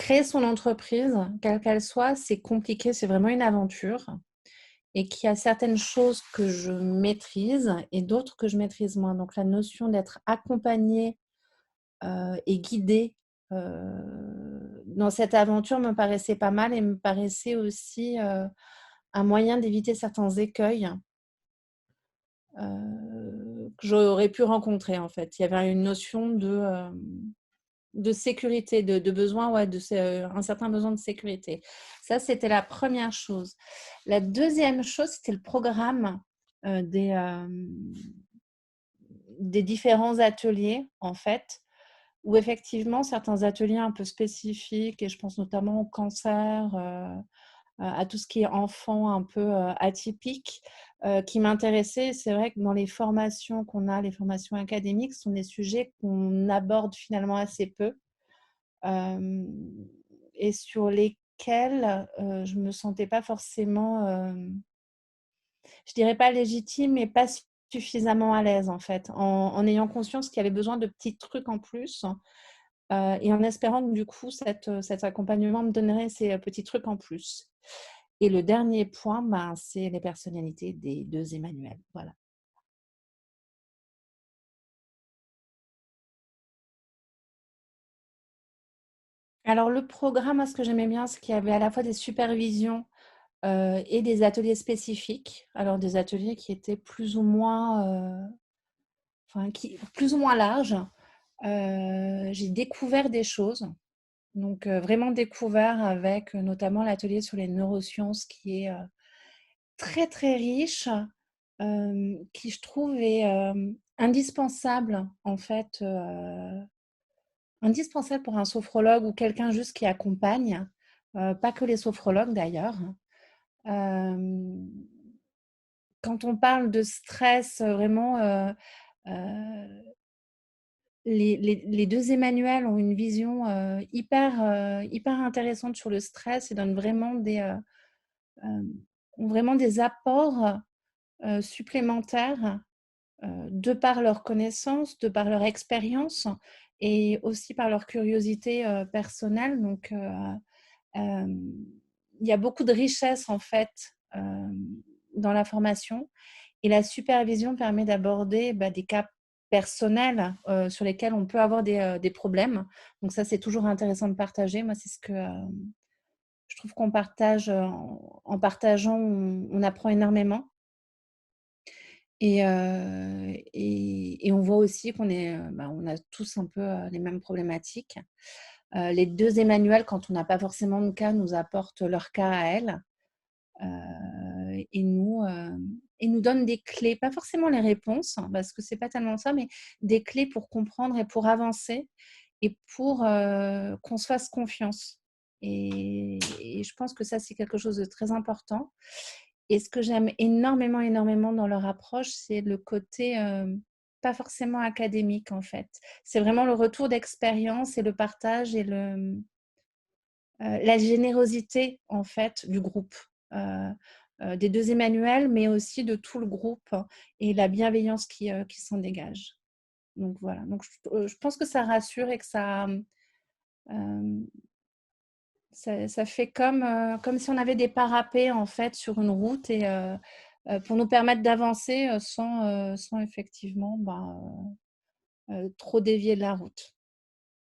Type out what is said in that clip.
créer son entreprise, quelle qu'elle soit, c'est compliqué, c'est vraiment une aventure et qu'il y a certaines choses que je maîtrise et d'autres que je maîtrise moins. Donc la notion d'être accompagnée, et guidée, dans cette aventure me paraissait pas mal et me paraissait aussi, un moyen d'éviter certains écueils, que j'aurais pu rencontrer, en fait. Il y avait une notion de sécurité, de besoin, ouais, un certain besoin de sécurité. Ça, c'était la première chose. La deuxième chose, c'était le programme, des différents ateliers, en fait, où effectivement, certains ateliers un peu spécifiques, et je pense notamment au cancer, à tout ce qui est enfant un peu atypique, qui m'intéressaient. C'est vrai que dans les formations qu'on a, les formations académiques, ce sont des sujets qu'on aborde finalement assez peu, euh, et sur lesquels je me sentais pas forcément, je dirais pas légitime, mais pas suffisamment à l'aise en fait, en ayant conscience qu'il y avait besoin de petits trucs en plus, et en espérant que du coup cet accompagnement me donnerait ces petits trucs en plus. Et le dernier point, ben, c'est les personnalités des deux Emmanuel. Voilà. Alors le programme, moi, ce que j'aimais bien, c'est qu'il y avait à la fois des supervisions et des ateliers spécifiques. Alors des ateliers qui étaient plus ou moins, plus ou moins larges. J'ai découvert des choses. Donc vraiment découvert avec notamment l'atelier sur les neurosciences qui est très très riche, qui je trouve est indispensable en fait, indispensable pour un sophrologue ou quelqu'un juste qui accompagne, pas que les sophrologues d'ailleurs. Hem, Quand on parle de stress, vraiment, heu, les 2 Emmanuel ont une vision, hyper intéressante sur le stress et donnent vraiment hem, ont vraiment des apports, supplémentaires, de par leur connaissance, de par leur expérience et aussi par leur curiosité, personnelle. Donc hem, il y a beaucoup de richesse en fait, dans la formation, et la supervision permet d'aborder, bah, des cas personnels, sur lesquels on peut avoir des problèmes. Donc ça, c'est toujours intéressant de partager. Moi, c'est ce que, je trouve qu'on partage, en partageant, on apprend énormément. Et on voit aussi qu'on est, bah, on a tous un peu, les mêmes problématiques. Les 2 Emmanuel, quand on n'a pas forcément de cas, nous apportent leur cas à elles, et nous donnent des clés, pas forcément les réponses, hein, parce que c'est pas tellement ça, mais des clés pour comprendre et pour avancer et pour, qu'on se fasse confiance. Et je pense que ça, c'est quelque chose de très important. Et ce que j'aime énormément, énormément dans leur approche, c'est le côté, pas forcément académique, en fait. C'est vraiment le retour d'expérience et le partage et la générosité, en fait, du groupe, heu des 2 Emmanuel, mais aussi de tout le groupe, et la bienveillance qui s'en dégage. Donc voilà, donc je pense que ça rassure et que hem, ça fait comme si on avait des parapets, en fait, sur une route, et pour nous permettre d'avancer, sans effectivement, ben, trop dévier de la route.